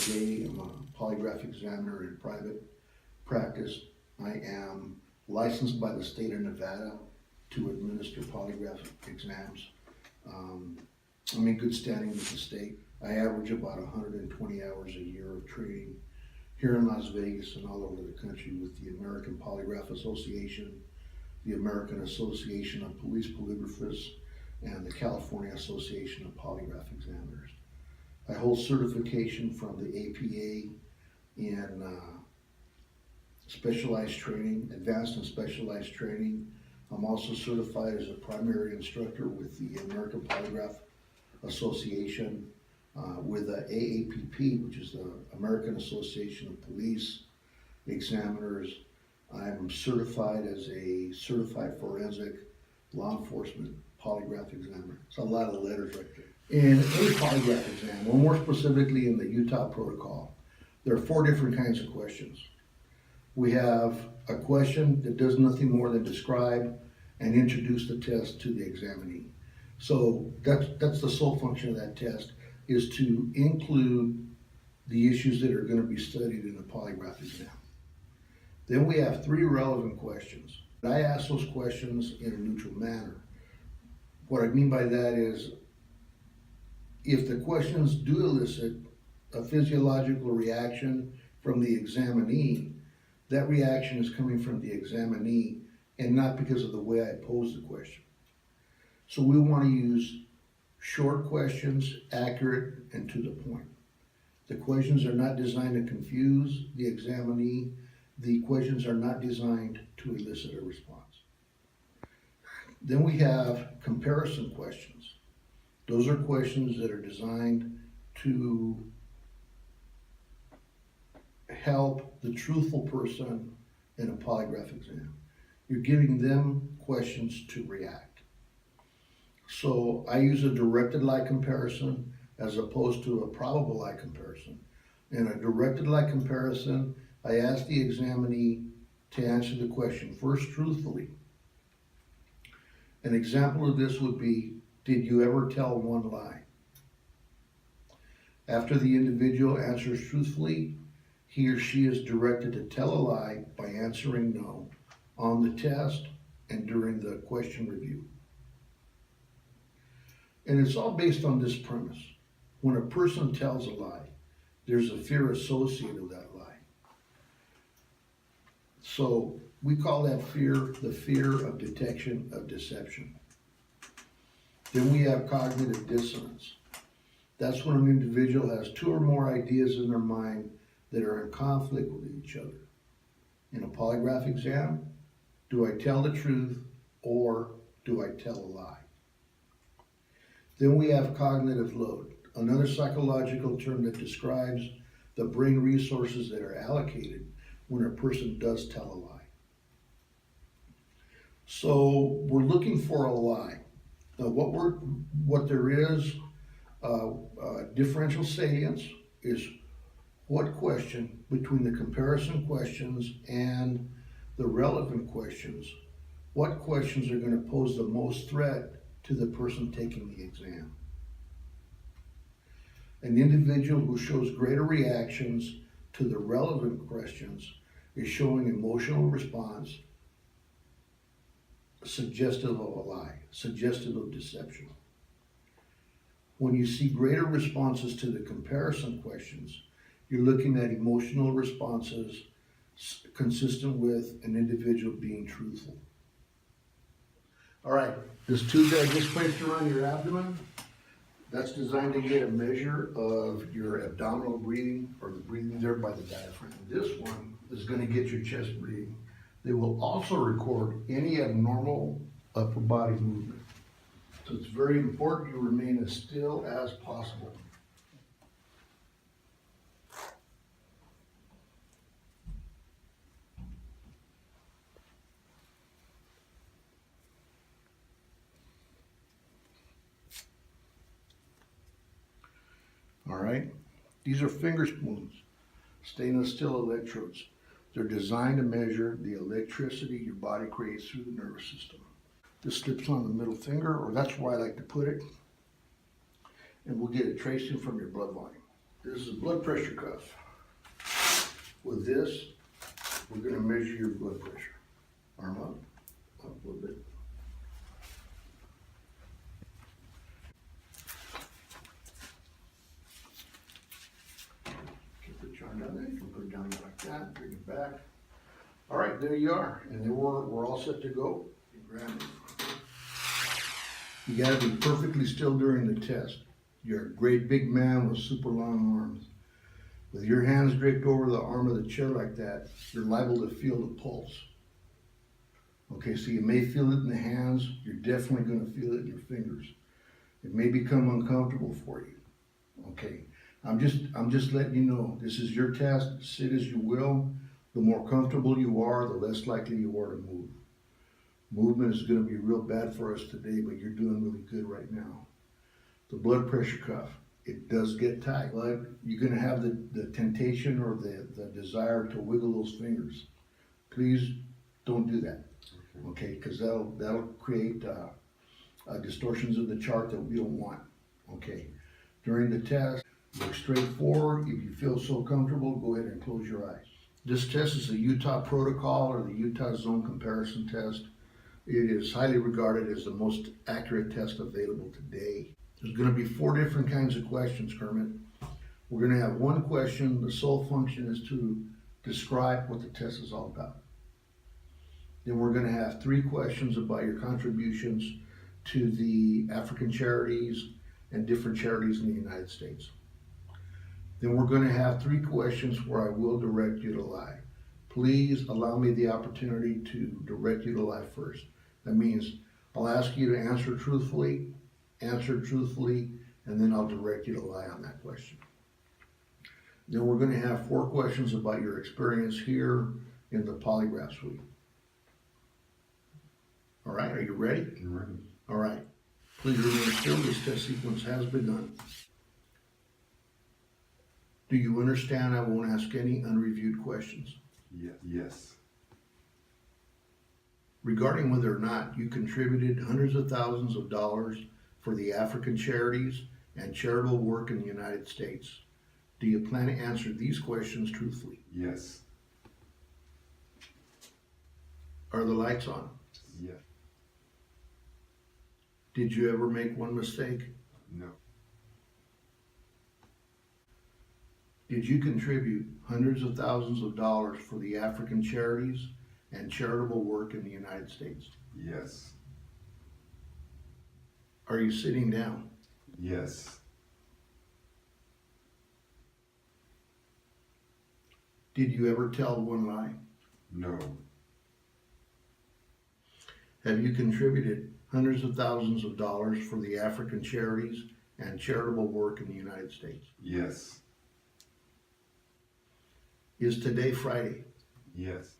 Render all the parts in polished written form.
today. I'm a polygraph examiner in private practice. I am licensed by the state of Nevada to administer polygraph exams. I'm in good standing with the state. I average about 120 hours a year of training here in Las Vegas and all over the country with the American Polygraph Association, the American Association of Police Polygraphists, and the California Association of Polygraph Examiners. I hold certification from the APA in specialized training, advanced and specialized training. I'm also certified as a primary instructor with the American Polygraph Association, with the AAPP, which is the American Association of Police Examiners. I'm certified as a certified forensic law enforcement polygraph examiner. It's a lot of letters right there. In any polygraph exam, or more specifically in the Utah protocol, there are 4 different kinds of questions. We have a question that does nothing more than describe and introduce the test to the examinee. So that's the sole function of that test, is to include the issues that are going to be studied in the polygraph exam. Then we have 3 relevant questions. I ask those questions in a neutral manner. What I mean by that is, if the questions do elicit a physiological reaction from the examinee, that reaction is coming from the examinee and not because of the way I pose the question. So we want to use short questions, accurate and to the point. The questions are not designed to confuse the examinee. The questions are not designed to elicit a response. Then we have comparison questions. Those are questions that are designed to help the truthful person in a polygraph exam. You're giving them questions to react. So I use a directed lie comparison as opposed to a probable lie comparison. In a directed lie comparison, I ask the examinee to answer the question first truthfully. An example of this would be, did you ever tell one lie? After the individual answers truthfully, he or she is directed to tell a lie by answering no on the test and during the question review. And it's all based on this premise. When a person tells a lie, there's a fear associated with that lie. So we call that fear the fear of detection of deception. Then we have cognitive dissonance. That's when an individual has 2 or more ideas in their mind that are in conflict with each other. In a polygraph exam, do I tell the truth or do I tell a lie? Then we have cognitive load, another psychological term that describes the brain resources that are allocated when a person does tell a lie. So we're looking for a lie. Now what there is, differential salience is what question between the comparison questions and the relevant questions, what questions are going to pose the most threat to the person taking the exam. An individual who shows greater reactions to the relevant questions is showing emotional response suggestive of a lie, suggestive of deception. When you see greater responses to the comparison questions, you're looking at emotional responses consistent with an individual being truthful. All right, this tube that I just placed around your abdomen, that's designed to get a measure of your abdominal breathing, or the breathing there by the diaphragm. This one is going to get your chest breathing. They will also record any abnormal upper body movement. So it's very important you remain as still as possible. All right, these are finger spoons, stainless steel electrodes. They're designed to measure the electricity your body creates through the nervous system. This slips on the middle finger, or that's where I like to put it, and we'll get it tracing from your blood volume. This is a blood pressure cuff. With this, we're gonna measure your blood pressure. Arm up a little bit. Okay, put your arm down there. You can put it down like that, bring it back. All right, there you are. And then we're all set to go. Grab it. You gotta be perfectly still during the test. You're a great big man with super long arms. With your hands draped over the arm of the chair like that, you're liable to feel the pulse. Okay, so you may feel it in the hands, you're definitely gonna feel it in your fingers. It may become uncomfortable for you. Okay, I'm just letting you know, this is your test, sit as you will. The more comfortable you are, the less likely you are to move. Movement is gonna be real bad for us today, but you're doing really good right now. The blood pressure cuff, it does get tight. Like you're gonna have the temptation or the desire to wiggle those fingers. Please don't do that, okay? Because that'll create distortions of the chart that we don't want, okay? During the test, look straight forward. If you feel so comfortable, go ahead and close your eyes. This test is the Utah protocol or the Utah zone comparison test. It is highly regarded as the most accurate test available today. There's going to be 4 different kinds of questions, Kermit. We're going to have one question. The sole function is to describe what the test is all about. Then we're going to have 3 questions about your contributions to the African charities and different charities in the United States. Then we're going to have 3 questions where I will direct you to lie. Please allow me the opportunity to direct you to lie first. That means I'll ask you to answer truthfully, and then I'll direct you to lie on that question. Then we're going to have 4 questions about your experience here in the Polygraph suite. All right, are you ready? I'm ready. All right. Please remain still. This test sequence has begun. Do you understand I won't ask any unreviewed questions? Yes. Regarding whether or not you contributed hundreds of thousands of dollars for the African charities and charitable work in the United States, do you plan to answer these questions truthfully? Yes. Are the lights on? Yeah. Did you ever make one mistake? No. Did you contribute hundreds of thousands of dollars for the African charities and charitable work in the United States? Yes. Are you sitting down? Yes. Did you ever tell one lie? No. Have you contributed hundreds of thousands of dollars for the African charities and charitable work in the United States? Yes. Is today Friday? Yes.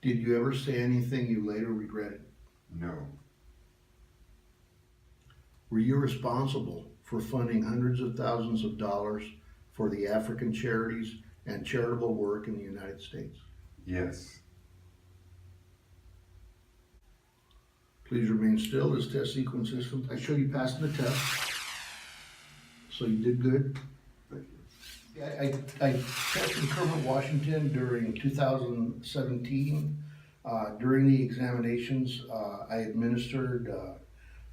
Did you ever say anything you later regretted? No. Were you responsible for funding hundreds of thousands of dollars for the African charities and charitable work in the United States? Yes. Please remain still. This test sequence is complete. I show you passing the test. So you did good. Thank you. I tested Kermit, Washington during 2017. During the examinations, I administered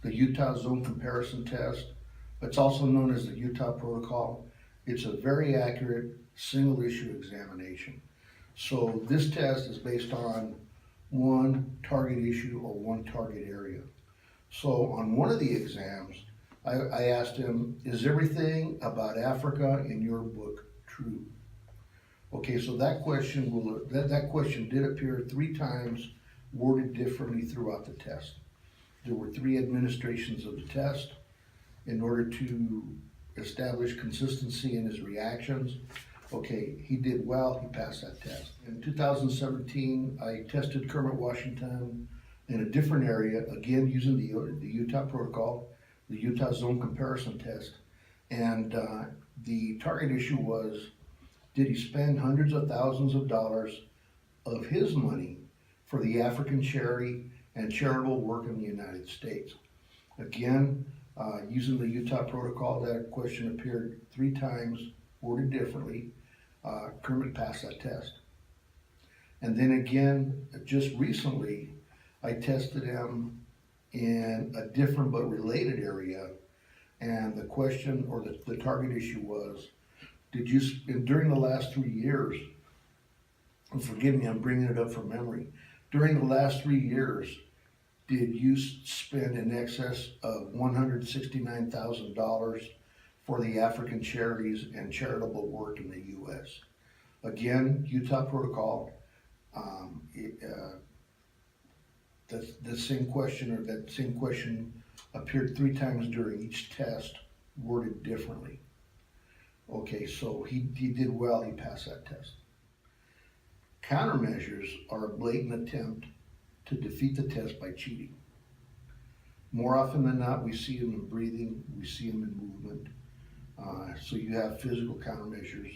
the Utah Zone Comparison Test. It's also known as the Utah Protocol. It's a very accurate single issue examination. So this test is based on one target issue or one target area. So on one of the exams, I asked him, is everything about Africa in your book true? Okay, so that question that question did appear 3 times, worded differently throughout the test. There were 3 administrations of the test in order to establish consistency in his reactions. Okay, he did well, he passed that test. In 2017, I tested Kermit, Washington in a different area, again using the Utah protocol, the Utah Zone Comparison Test. And the target issue was, did he spend hundreds of thousands of dollars of his money for the African charity and charitable work in the United States? Again, using the Utah protocol, that question appeared 3 times, worded differently, Kermit passed that test. And then again, just recently, I tested him in a different but related area. And the question or the target issue was, did you, during the last 3 years, and forgive me, I'm bringing it up from memory, during the last 3 years, did you spend in excess of $169,000 for the African charities and charitable work in the U.S.? Again, Utah protocol, the same question or that same question appeared 3 times during each test, worded differently. Okay, so he did well, he passed that test. Countermeasures are a blatant attempt to defeat the test by cheating. More often than not, we see them in breathing, we see them in movement. So you have physical countermeasures,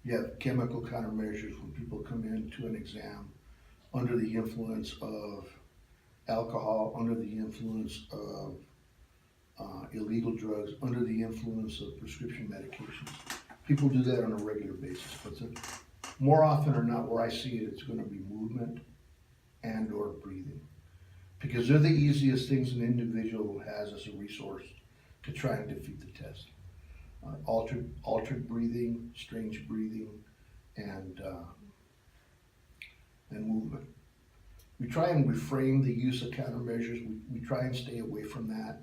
you have chemical countermeasures when people come into an exam under the influence of alcohol, under the influence of illegal drugs, under the influence of prescription medications. People do that on a regular basis, but more often or not, where I see it, it's going to be movement and or breathing, because they're the easiest things an individual has as a resource to try and defeat the test. Altered breathing, strange breathing, and movement. We try and refrain the use of countermeasures. We try and stay away from that,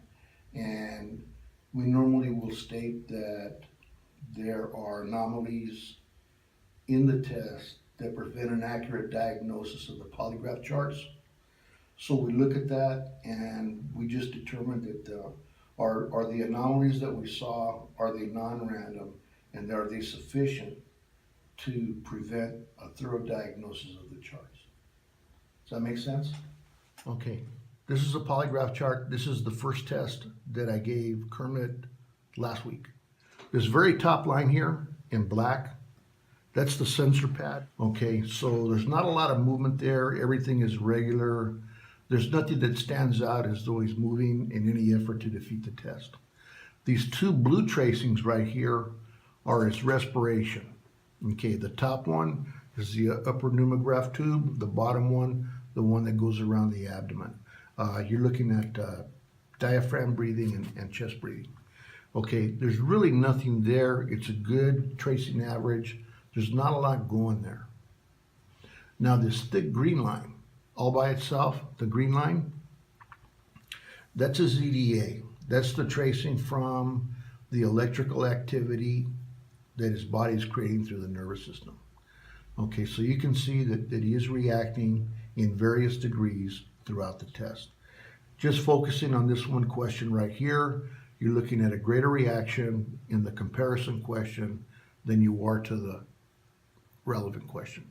and we normally will state that there are anomalies in the test that prevent an accurate diagnosis of the polygraph charts. So we look at that and we just determined that are the anomalies that we saw, are they non-random, and are they sufficient to prevent a thorough diagnosis of the charts? Does that make sense? Okay, this is a polygraph chart. This is the first test that I gave Kermit last week. This very top line here in black, that's the sensor pad. Okay, so there's not a lot of movement there. Everything is regular. There's nothing that stands out as though he's moving in any effort to defeat the test. These 2 blue tracings right here are his respiration. Okay, the top one is the upper pneumograph tube, the bottom one, the one that goes around the abdomen. You're looking at diaphragm breathing and chest breathing. Okay, there's really nothing there. It's a good tracing average. There's not a lot going there. Now this thick green line, all by itself, the green line, that's a ZDA. That's the tracing from the electrical activity that his body is creating through the nervous system. Okay, so you can see that he is reacting in various degrees throughout the test. Just focusing on this one question right here, you're looking at a greater reaction in the comparison question than you are to the relevant question.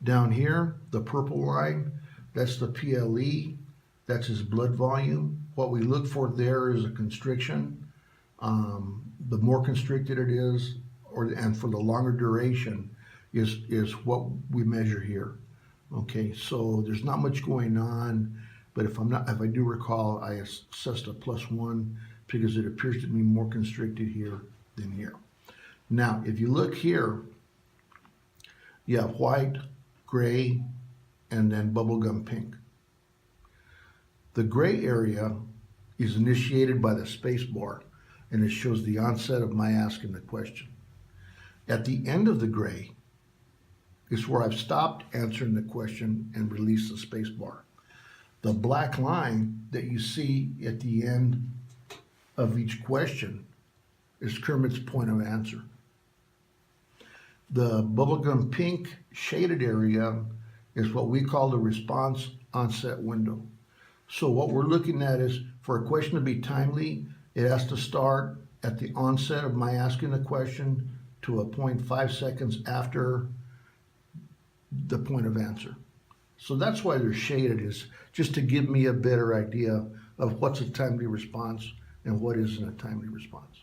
Down here, the purple line, that's the PLE, that's his blood volume. What we look for there is a constriction. The more constricted it is, and for the longer duration, is what we measure here. Okay, so there's not much going on, but if I do recall, I assessed a +1 because it appears to be more constricted here than here. Now, if you look here, you have white, gray, and then bubblegum pink. The gray area is initiated by the space bar, and it shows the onset of my asking the question. At the end of the gray is where I've stopped answering the question and released the space bar. The black line that you see at the end of each question is Kermit's point of answer. The bubblegum pink shaded area is what we call the response onset window. So what we're looking at is, for a question to be timely, it has to start at the onset of my asking the question to a point 5 seconds after the point of answer. So that's why they're shaded, is just to give me a better idea of what's a timely response and what isn't a timely response.